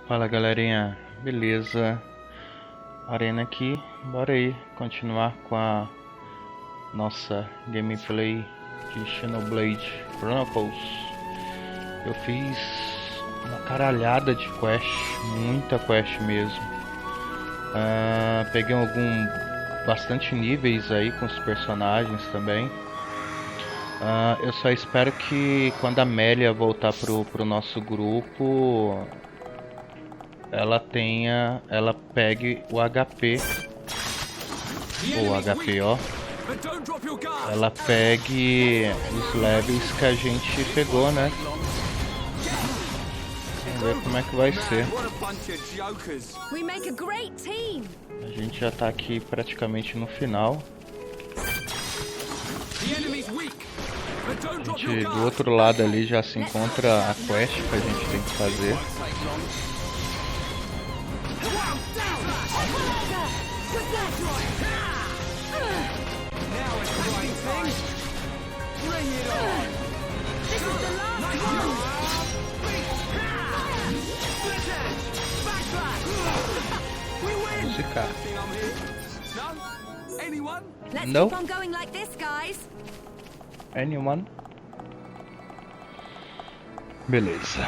Fala galerinha, beleza? Arena aqui, bora aí continuar com a nossa gameplay de Xenoblade Chronicles. Eu fiz uma caralhada de quest, muita quest mesmo. Peguei bastante níveis aí com os personagens também. Eu só espero que quando a Amélia voltar pro nosso grupo, ela pegue o HP, ela pegue os levels que a gente pegou, né? Vamos ver como é que vai ser. A gente já tá aqui praticamente no final. A gente, do outro lado ali já se encontra a quest que a gente tem que fazer. Musicar. No? Anyone? Beleza.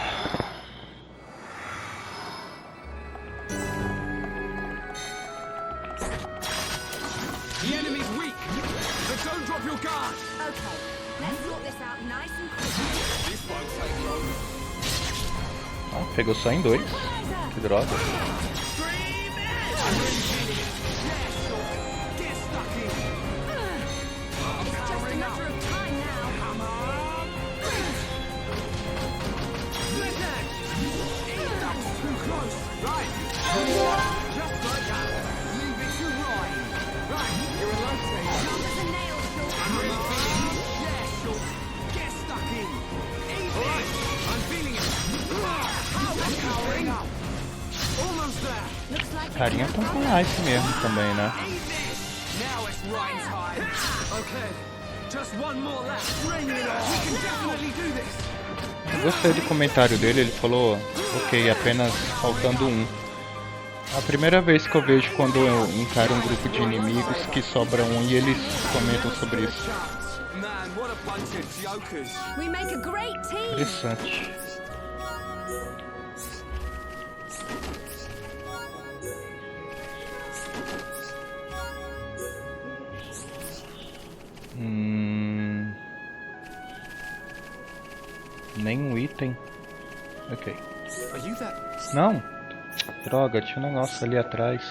The enemy's weak, but don't drop your guard. Okay, let's sort this out nice and quick. This won't take long. Pegou só em 2. Que droga. Carinha tá com ice mesmo também, né? Eu gostei do comentário dele, ele falou, ok, apenas faltando um. A primeira vez que eu vejo quando eu encaro um grupo de inimigos que sobra um e eles comentam sobre isso. Interessante. Nenhum item. Ok. Não. Droga, tinha um negócio ali atrás.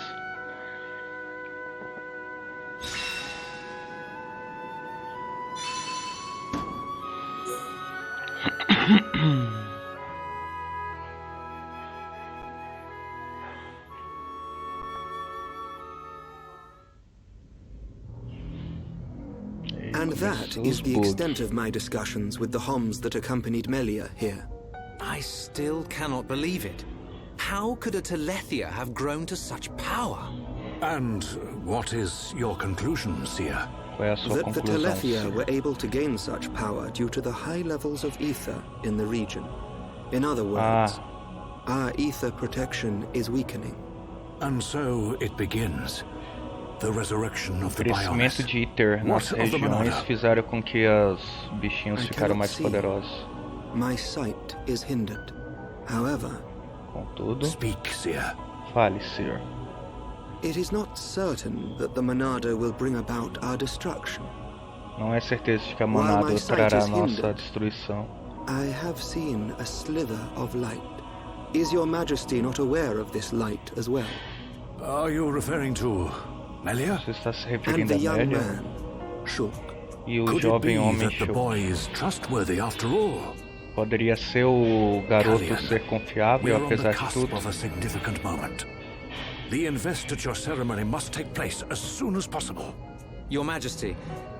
And that is the extent of my discussions with the Homs that accompanied Melia here. I still cannot believe it. How could a Telethia have grown to such power? And what is your conclusion, Seer? That the Telethia were able to gain such power due to the high levels of ether in the region. In other words, our ether protection is weakening. And so it begins. The resurrection of the crescimento de Ether nas regiões fizeram com que os bichinhos ficaram mais poderosos. My sight is hindered. However, contudo, speak, Seer. Fale, Seer. It is not certain that the Monado will bring about our destruction. Não é certeza de que a Monado trará nossa destruição. I have seen a slither of light. Is your Majesty not aware of this light as well? Are you referring to Melia? Você está se referindo a Melia? E o jovem homem Shook? Poderia ser o garoto ser confiável apesar de tudo? The investiture ceremony must take place as soon as possible. Your Majesty,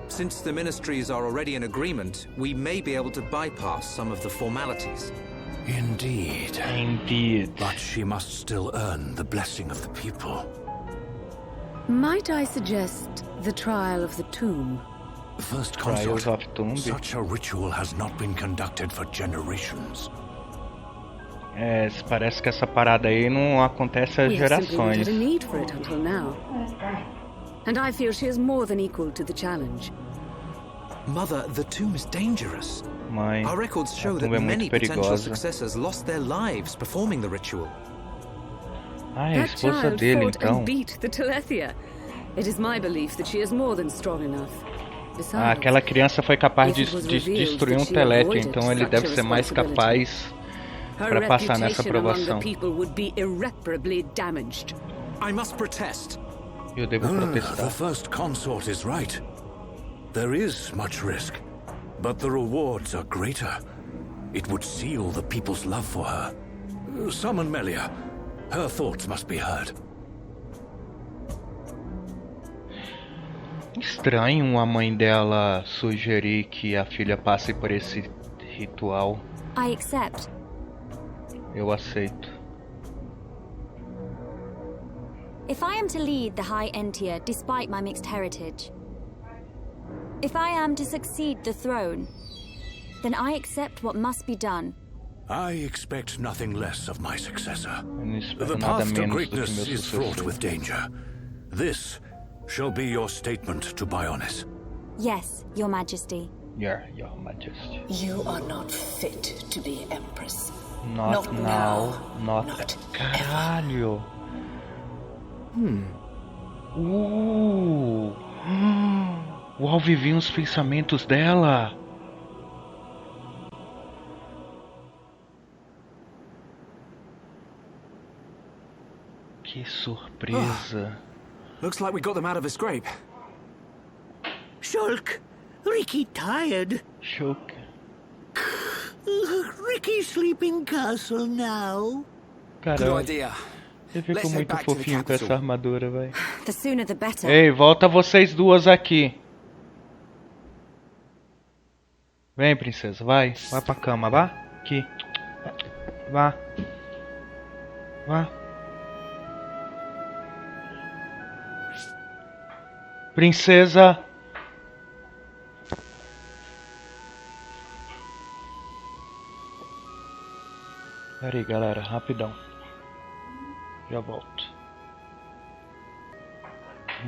since the ministries are already in agreement, we may be able to bypass some of the formalities. Indeed. Indeed. But she must still earn the blessing of the people. Might I suggest the trial of the tomb? First Consort, such a ritual has not been conducted for generations. É, parece que essa parada aí não acontece há We have simply not gerações. had a need for it until now. And I feel she is more than equal to the challenge. Mother, the tomb is dangerous. Mãe, Our records a show that tumba é many muito potential perigosa. successors lost their lives performing the ritual. Ah, é a That esposa child dele, fought então. and beat the Telethia. It is my belief that she is more than strong enough. Ah, Besides, aquela criança foi capaz de, if it was de revealed destruir that um she Telethia, avoided então ele such deve a ser mais responsibility, capaz her para passar nessa reputation among the aprovação. people would be irreparably damaged. I must protest. Eu devo The protestar. first consort is right. There is much risk, but the rewards are greater. It would seal the people's love for her. Summon Melia. Her thoughts must be heard. Estranho a mãe dela sugerir que a filha passe por esse ritual. I accept. Eu aceito. If I am to lead the High Entia despite my mixed heritage, if I am to succeed the throne, then I accept what must be done. I expect nothing less of my successor. Eu não espero The nada path to menos do que meu greatness is fraught sucessor. with danger. This shall be your statement to Bionis. Yes, Your Majesty. Your Majesty. You are not fit to be Empress. Not now, not... Caralho! O Al vivia os pensamentos dela! Que surpresa! Looks like we got them out of a scrape. Shulk, Ricky tired. Choke. Ricky sleeping castle now. Caramba, idea. eu fico Let's head muito back to the fofinho com essa capital. armadura, véi. The sooner the better. Ei, volta vocês duas aqui. Vem, princesa, vai. Vai pra cama, vá. Aqui. Vá. Vá. Princesa. Pera aí, galera, rapidão. Já volto.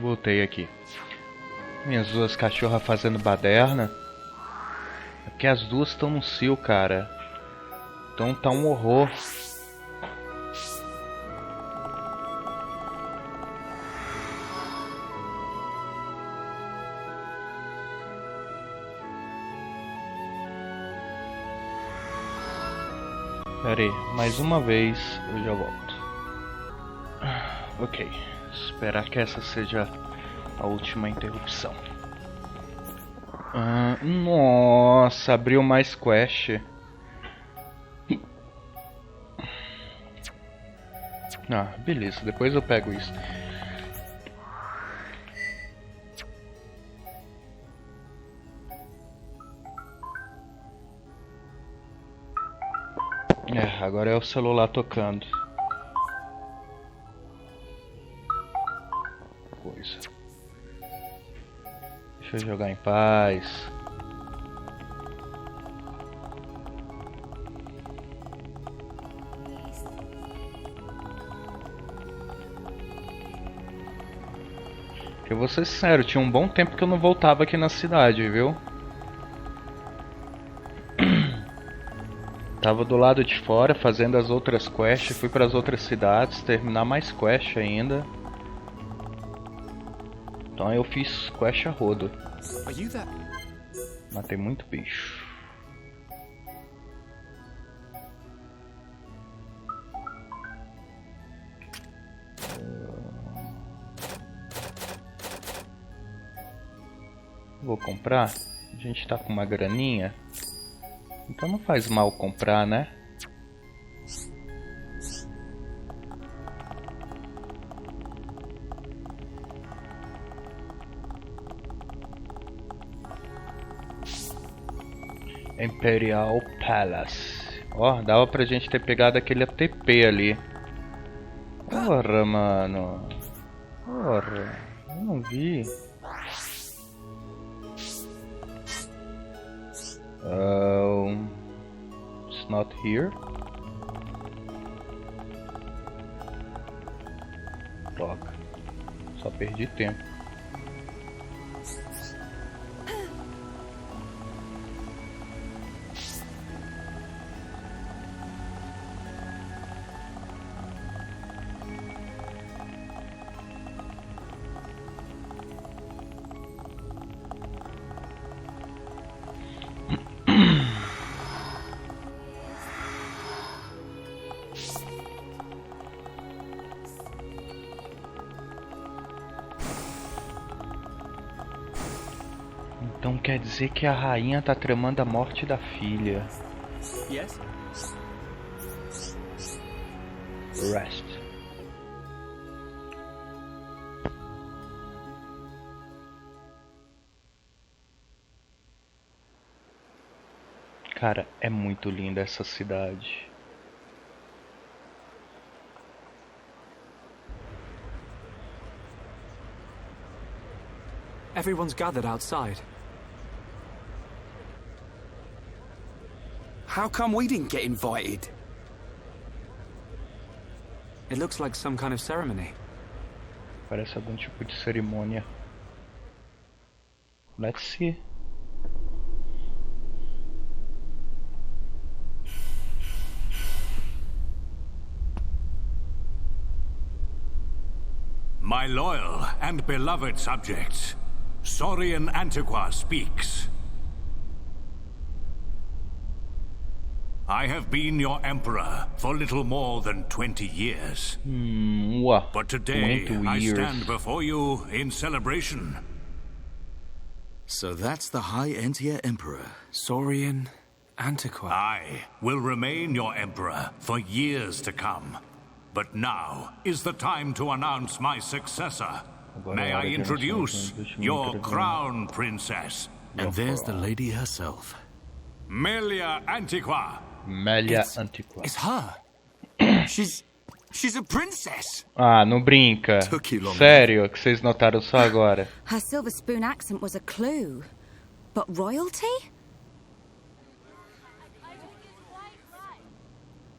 Voltei aqui. Minhas duas cachorras fazendo baderna. É porque as duas estão no cio, cara. Então tá um horror. Pera aí, mais uma vez eu já volto. Ok, esperar que essa seja a última interrupção. Nossa, abriu mais quest. Ah, beleza, depois eu pego isso. É, agora é o celular tocando. Coisa. Deixa eu jogar em paz. Eu vou ser sincero, tinha um bom tempo que eu não voltava aqui na cidade, viu? Tava do lado de fora fazendo as outras quests, fui para as outras cidades, terminar mais quest ainda. Então eu fiz quest a rodo. Matei muito bicho. Vou comprar? A gente tá com uma graninha. Então não faz mal comprar, né? Imperial Palace. Ó, dava pra gente ter pegado aquele ATP ali. Porra, mano. Porra, eu não vi. It's not here. Droga. Só perdi tempo. Então quer dizer que a rainha tá tramando a morte da filha. Yes? Rest. Cara, é muito linda essa cidade. Everyone's gathered outside. How come we didn't get invited? It looks like some kind of ceremony. Parece algum tipo de cerimônia. Let's see. My loyal and beloved subjects, Saurian Antiqua speaks. I have been your emperor for little more than 20 years. But today, I stand before you in celebration. So that's the High Entia Emperor. Saurian Antiqua. I will remain your emperor for years to come. But now is the time to announce my successor. May I introduce your crown princess? And there's the lady herself. Melia Antiqua. Melia Antiqua. It's her. She's a princess. Ah, não brinca. Sério, que vocês notaram só agora. Her silver spoon accent was a clue. But royalty?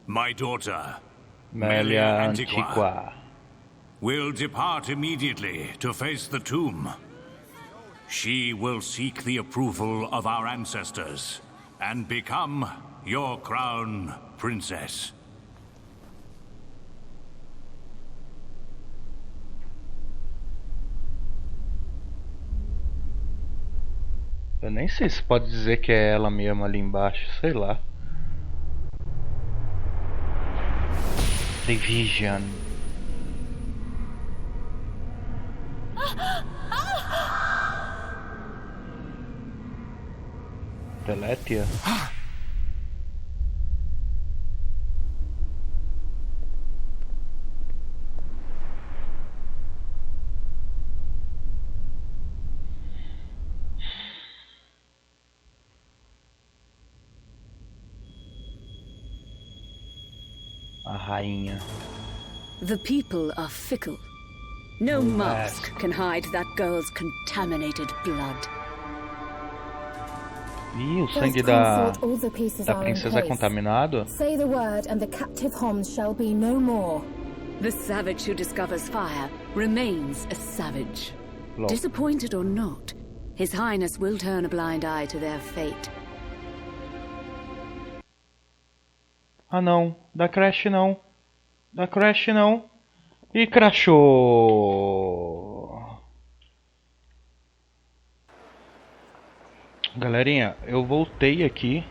My daughter, Melia Antiqua, will depart immediately to face the tomb. She will seek the approval of our ancestors and become your crown princess. Eu nem sei se pode dizer que é ela mesma ali embaixo, sei lá. Division. Teletia? A rainha. The people are fickle. No mask can hide that girl's contaminated blood. Ih, o sangue da princesa é contaminado? Say the word and the captive Homs shall be no more. The savage who discovers fire remains a savage. Disappointed or not, His Highness will turn a blind eye to their fate. Ah não, dá crash não. Dá crash não. E crashou. Galerinha, eu voltei aqui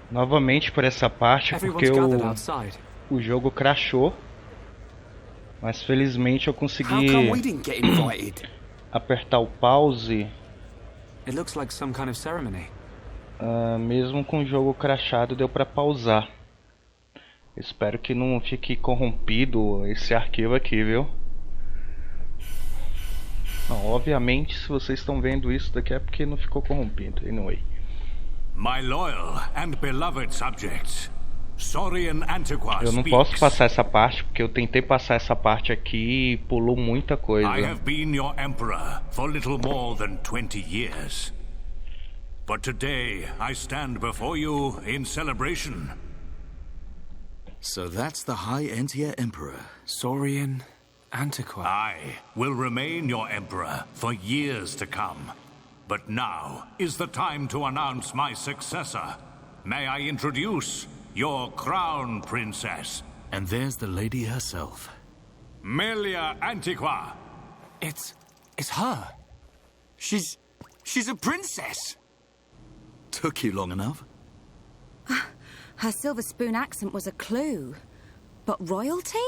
novamente por essa parte porque o jogo crashou. Mas felizmente eu consegui apertar o pause. It looks like some kind of ceremony. Mesmo com o jogo crashado deu pra pausar. Espero que não fique corrompido esse arquivo aqui, viu? Não, obviamente, se vocês estão vendo isso daqui é porque não ficou corrompido. Anyway. My loyal and beloved subjects, Saurian Antiqua eu não posso passar essa parte porque eu tentei passar essa parte aqui e pulou muita coisa. I have been your emperor for little more than 20 years. But today I stand before you in celebration. So that's the High Entia Emperor. Saurian Antiqua. I will remain your emperor for years to come. But now is the time to announce my successor. May I introduce your crown princess? And there's the lady herself. Melia Antiqua. It's her. She's a princess. Took you long enough? Her silver spoon accent was a clue. But royalty?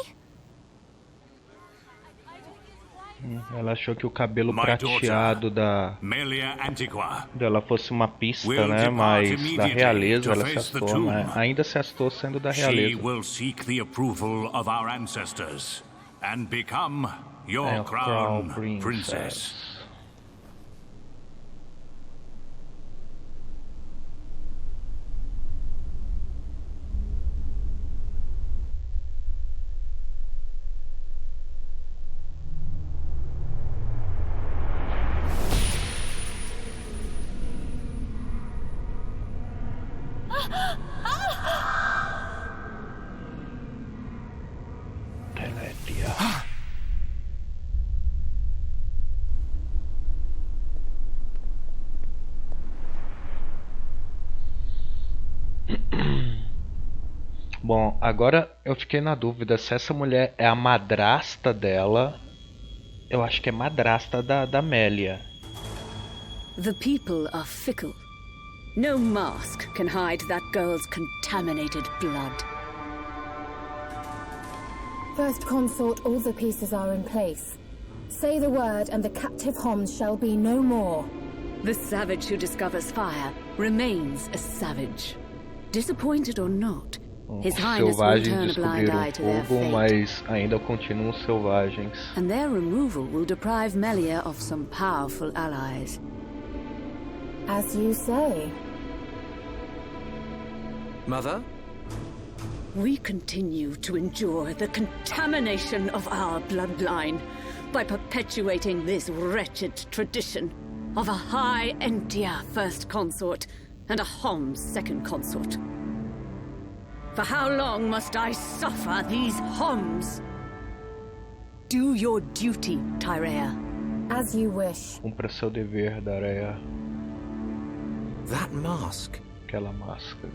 Ela achou que o cabelo prateado dela fosse uma pista, né? Mas da realeza ela se assustou, mas ainda se assustou sendo da realeza. She will seek the approval of our ancestors and become your crown princess. Bom, agora eu fiquei na dúvida se essa mulher é a madrasta dela. Eu acho que é madrasta da Melia. The people are fickle. No mask can hide that girl's contaminated blood. First Consort, all the pieces are in place. Say the word and the captive Homs shall be no more. The savage who discovers fire remains a savage. Disappointed or not, His Highness will turn a blind eye to their fate. Mas ainda continuam selvagens. And their removal will deprive Melia of some powerful allies. As you say. Mother? We continue to endure the contamination of our bloodline by perpetuating this wretched tradition of a High Entia First Consort and a Homs Second Consort. For how long must I suffer these Homs? Do your duty, Tyrea. As you wish. Cumpra seu dever, Dareia. That mask. Aquela máscara.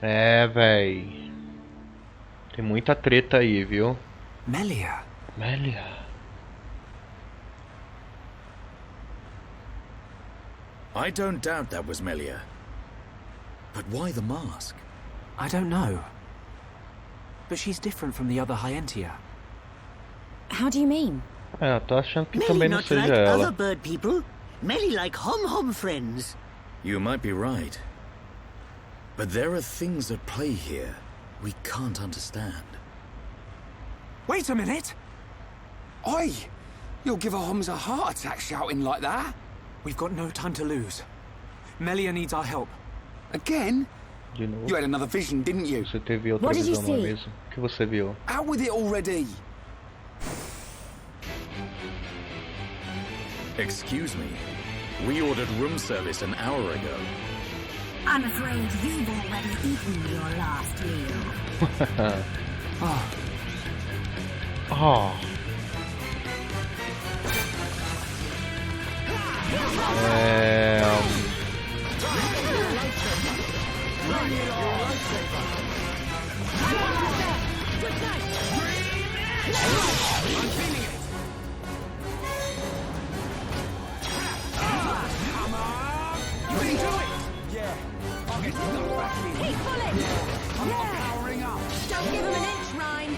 É, véi. Tem muita treta aí, viu? Melia. Melia. I don't doubt that was Melia. But why the mask? I don't know. But she's different from the other Hyentia. How do you mean? É, tô achando que Melly também não not seja like ela. other bird people. Melly like hom friends. You might be right. But there are things at play here we can't understand. Wait a minute! Oi! You'll give a Homs a heart attack shouting like that. We've got no time to lose. Melia needs our help. Again? De novo. You had another vision, didn't you? Você teve outra visão, não é mesmo? O que você viu? Out with it already! Excuse me. We ordered room service an hour ago. I'm afraid you've already eaten your last meal. Oh. Oh. Don't give him an inch, Ryan.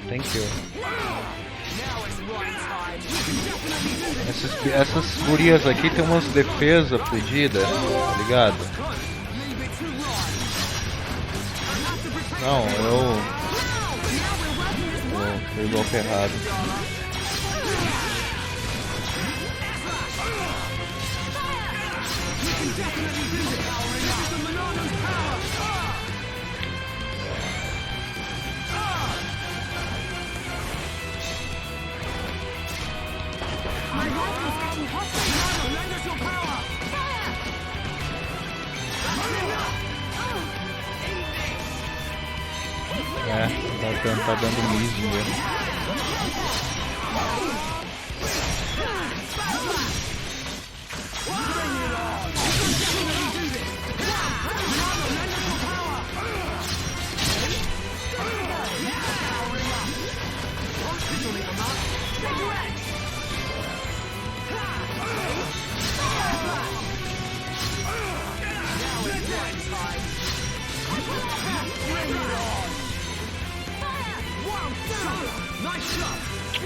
Thank you. Essas gurias aqui tem umas defesas fodidas, tá ligado? Não, eu fui golpe errado. My rifle is getting hostile. Lend us your power! Tá dando miso mesmo.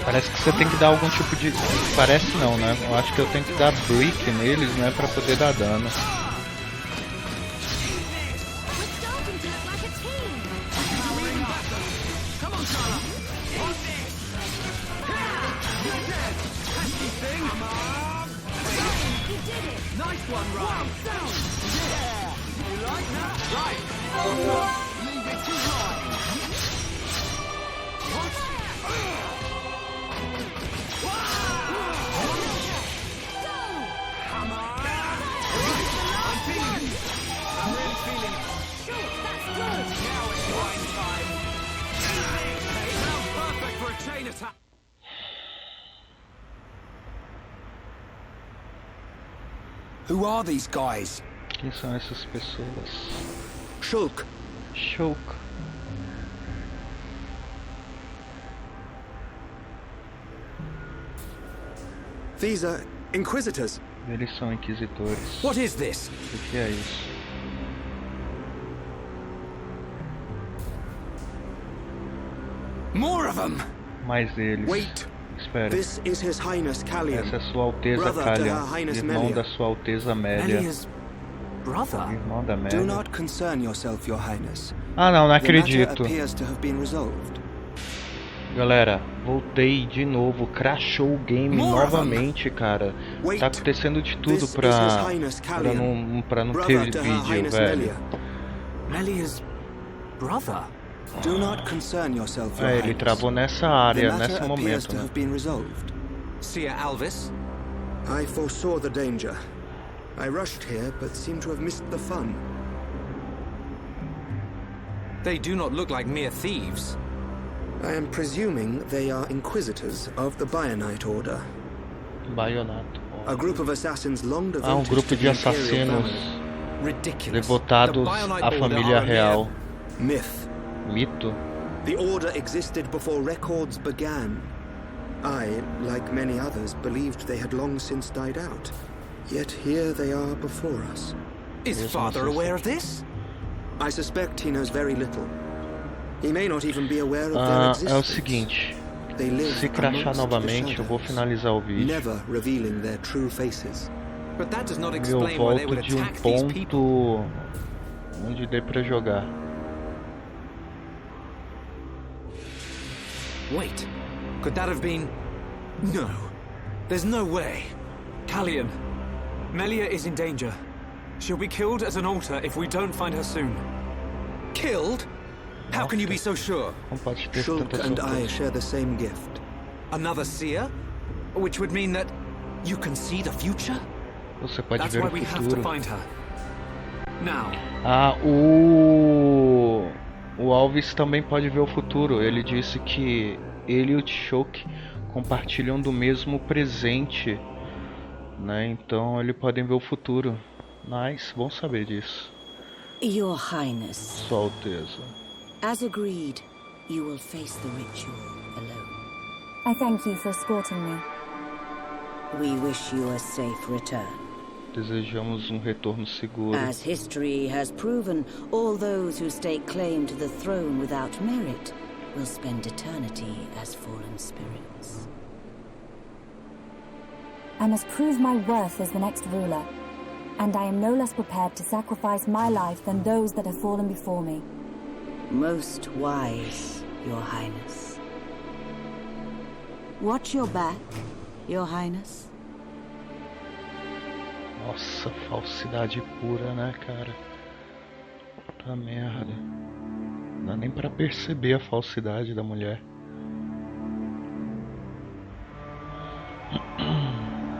Parece que você tem que dar algum tipo de... Parece não, né? Eu acho que eu tenho que dar brick neles, né? Pra poder dar dano. Who are these guys? Quem são essas pessoas? Shulk. Shulk. These are Inquisitors. Eles são inquisitores. What is this? O que é isso? More of them. Mais deles. Wait. Espera. This is His Highness Callian. Essa é Sua Alteza Callian, irmão da Sua Alteza Amélia. Brother. Irmão da Amélia. Do not concern yourself, Your Highness. Ah, não acredito. The matter appears to have been resolved. Galera, voltei de novo, crashou o game novamente, cara. Tá acontecendo de tudo pra não ter vídeo, velho. Melia's brother. Do not concern yourself, Your Ele travou nessa área, nesse momento, né? Seer Alvis? I foresaw the danger. I rushed here, but seem to have missed the fun. They do not look like mere thieves. I am presuming they are Inquisitors of the Bionite Order. Baionato. A group of assassins long devoted grupo de assassinos devotados à família real. Myth. Mito. The Order existed before records began. I, like many others, believed they had long since died out. Yet here they are before us. Is Father aware of this? I suspect he knows very little. He may not even be aware of their existence. É o seguinte, se crashar novamente, eu vou finalizar o vídeo. Never revealing their true faces. But that does not Eu explain why they would volto de attack these people. ponto onde dei pra jogar. Wait, could that have been... No, there's no way. Callian, Melia is in danger. She'll be killed at an altar if we don't find her soon. Killed? How can you be so sure? Shulk and I share the same gift. Another seer? Which would mean that you can see the future? Você pode That's ver why o we have to futuro. find her. Now. O Alvis também pode ver o futuro. Ele disse que ele e o Shulk compartilham do mesmo presente, né? Então eles podem ver o futuro. Nice, bom saber disso. Your Highness. Sua Alteza. As agreed, you will face the ritual alone. I thank you for escorting me. We wish you a safe return. Desejamos retorno seguro. As history has proven, all those who stake claim to the throne without merit will spend eternity as fallen spirits. I must prove my worth as the next ruler, and I am no less prepared to sacrifice my life than those that have fallen before me. Most wise, Your Highness. Watch your back, Your Highness. Nossa, falsidade pura, né, cara? Puta merda. Não dá nem pra perceber a falsidade da mulher.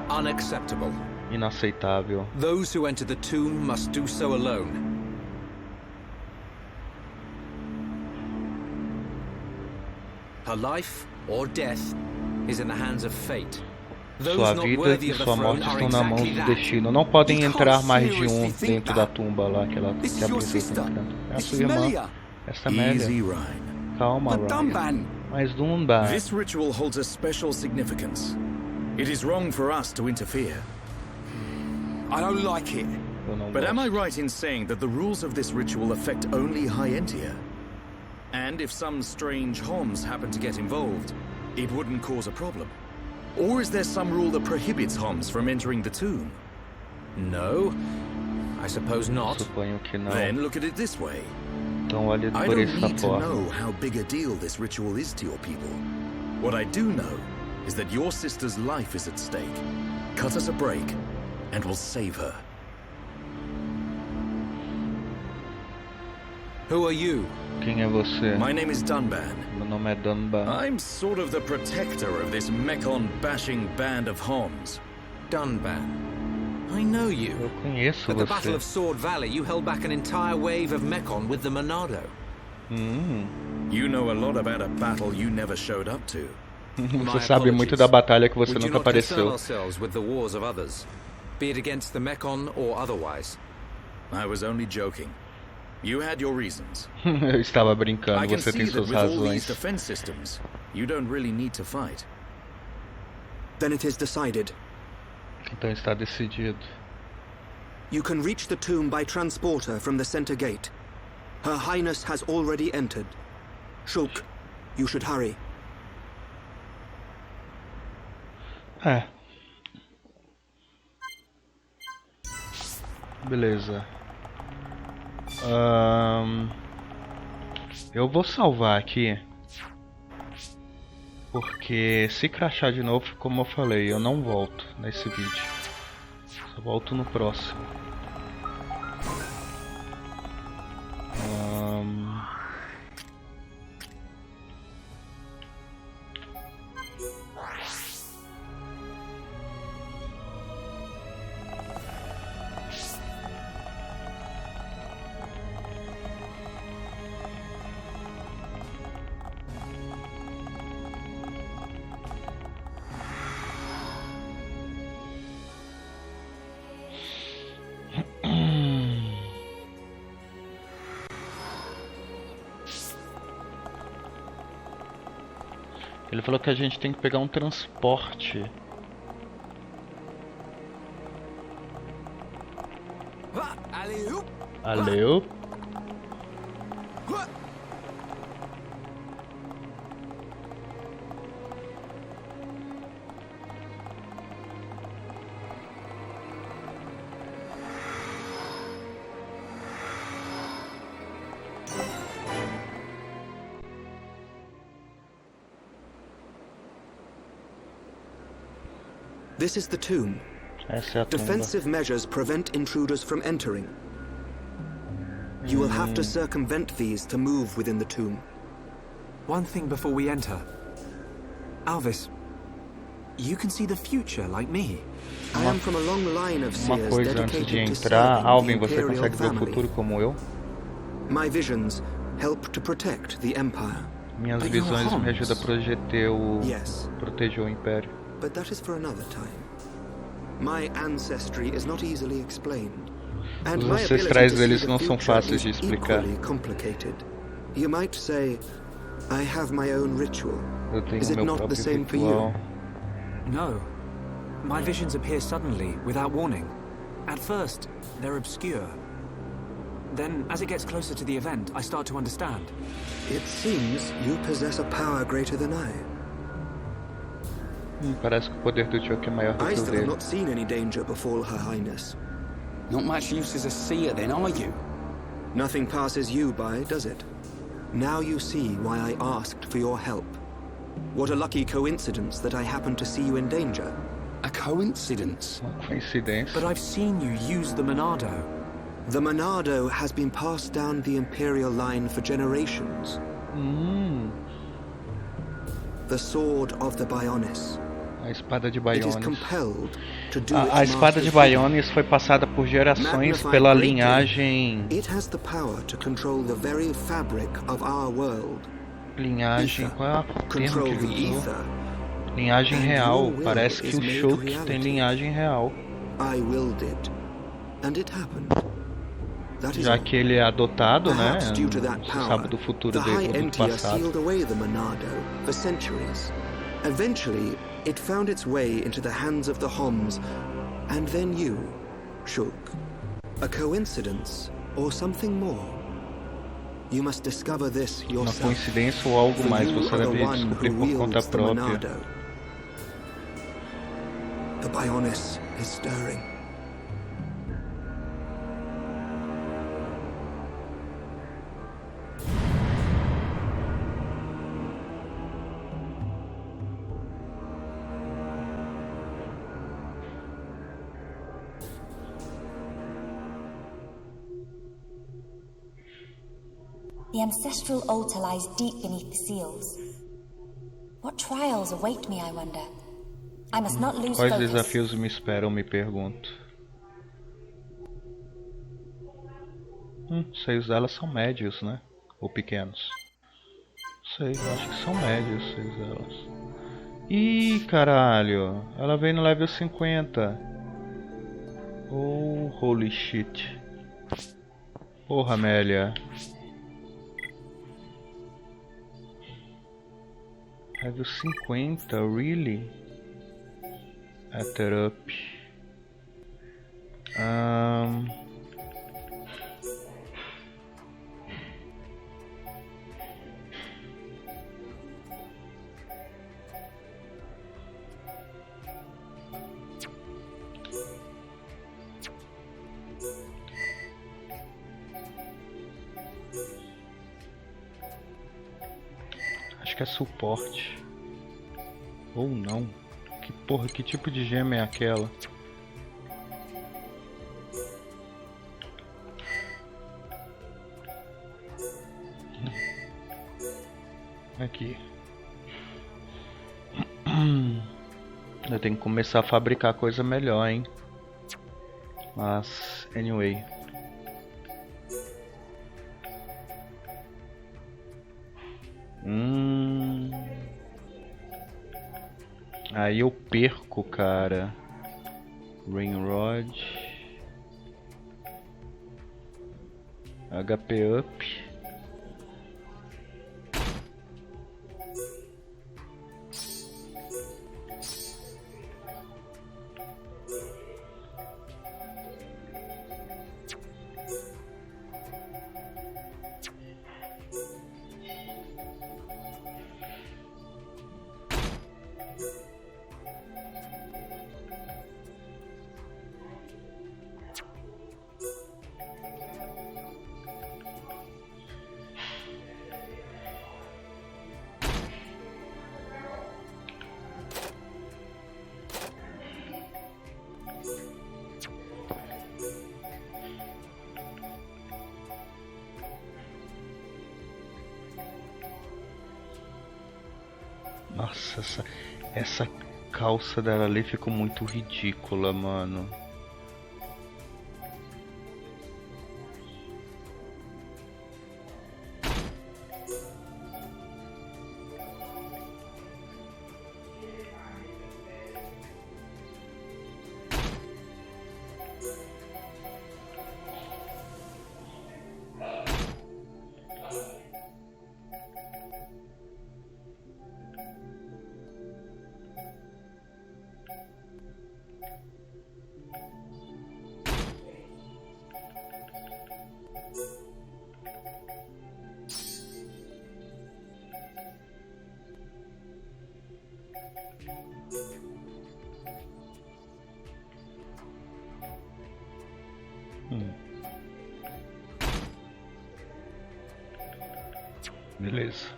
Unacceptable. Inaceitável. Those who enter the tomb must do so alone. Her life or death is in the hands of fate. Sua vida e sua morte estão na mão do destino. Não podem entrar mais de um dentro da tumba lá que ela apresenta. É a sua irmã. Essa Melia. Calma, Ryan. Mas Dunban. This ritual holds a special significance. It is wrong for us to interfere. I don't like it. But am I right in saying that the rules of this ritual affect only High Entia? And if some strange Homs happen to get involved, it wouldn't cause a problem? Or is there some rule that prohibits Homs from entering the tomb? No, I suppose not. Suponho que não. Then look at it this way. Então olhe I por don't essa need to forma. know how big a deal this ritual is to your people. What I do know is that your sister's life is at stake. Cut us a break, and we'll save her. Who are you? Quem é você? My name is Dunban. Meu nome é Dunban. I'm sort of the protector of this Mechon-bashing band of Homs. Dunban. I know you. Eu conheço At the Battle você. of Sword Valley, you held back an entire wave of Mechon with the Monado. You know a lot about a battle you never showed up to. Você sabe muito da batalha que você nunca apareceu. Ourselves with the wars of others, be it against the Mechon or otherwise. I was only joking. You had your reasons. Eu estava brincando, I can você tem see that suas with all these razões. defense systems, you don't really need to fight. Then it is decided. Então está decidido. You can reach the tomb by transporter from the center gate. Her Highness has already entered. Shulk, you should hurry. É. Beleza. Eu vou salvar aqui. Porque se crashar de novo, como eu falei, eu não volto nesse vídeo. Só volto no próximo. Ele falou que a gente tem que pegar um transporte. Valeu. This is the tomb. Essa é a tumba. Defensive measures prevent intruders from entering. You will have to circumvent these to move within the tomb. One thing before we enter. Alvis, you can see the future like me. I am from a long line of Uma seers coisa antes de dedicated to entrar, serving the Alvin, você Imperial consegue ver o family. futuro como eu? My visions help to protect the Empire. Minhas visões me ajudam a Yes. proteger o Império. But that is for another time. My ancestry is not easily explained. And Os my ability ancestrais to deles see the não são future fáceis de is explicar. equally complicated. You might say, I have my own ritual. Eu tenho Is it meu not the próprio same for ritual. you? No. My visions appear suddenly, without warning. At first, they're obscure. Then, as it gets closer to the event, I start to understand. It seems you possess a power greater than I. Parece que o poder do Chuck é maior do I que o still have dele. not seen any danger befall Her Highness. Not much use as a seer then, are you? Nothing passes you by, does it? Now you see why I asked for your help. What a lucky coincidence that I happened to see you in danger. A coincidence? Uma coincidência. But I've seen you use the Monado. The Monado has been passed down the Imperial line for generations. The sword of the Bionis. A espada de It is Bionis. compelled to do A its espada de master's bidding. Bionis foi passada por gerações Magnified pela greatly, linhagem. It has the power to control the very fabric of our world. Linhagem, qual é o termo que Control the ele usou? ether. Linhagem And real. your will Parece que is o made Shulk reality. tem linhagem real. I willed it, and it happened. That is Já all. que ele é adotado, né? Perhaps due to that Você power, sabe do futuro the dele High ou do Entia passado. sealed away the Monado for centuries. Eventually, it found its way into the hands of the Homs, and then you, Shulk. A coincidence or something more? You must discover this Uma yourself. coincidência ou algo For mais, you você are the deve one descobrir who por conta wields the própria. Monado. The Bionis is stirring. The ancestral altar lies deep beneath the seals. What trials await me, I wonder? I must not lose Quais focus. desafios me esperam, me pergunto. Os seios delas são médios, né? Ou pequenos. Sei, eu acho que são médios os seios delas. Ih, caralho! Ela veio no level 50. Oh, holy shit. Porra, Amélia. Level 50, really? Ether up. Acho que é suporte. Ou não. Que porra, que tipo de gema é aquela? Aqui. Eu tenho que começar a fabricar coisa melhor, hein? Mas, anyway. Aí eu perco, cara. Rainrod. HP up. Nossa, essa calça dela ali ficou muito ridícula, mano. Beleza.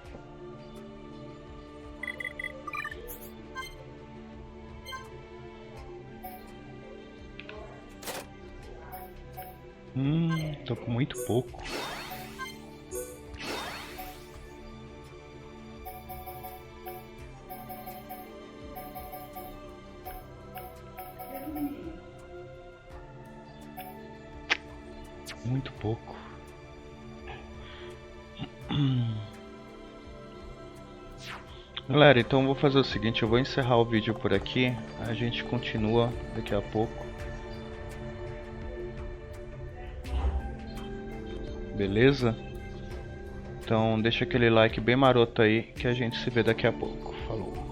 Tô com muito pouco. Muito pouco. Galera, então eu vou fazer o seguinte, eu vou encerrar o vídeo por aqui, a gente continua daqui a pouco. Beleza? Então deixa aquele like bem maroto aí que a gente se vê daqui a pouco. Falou!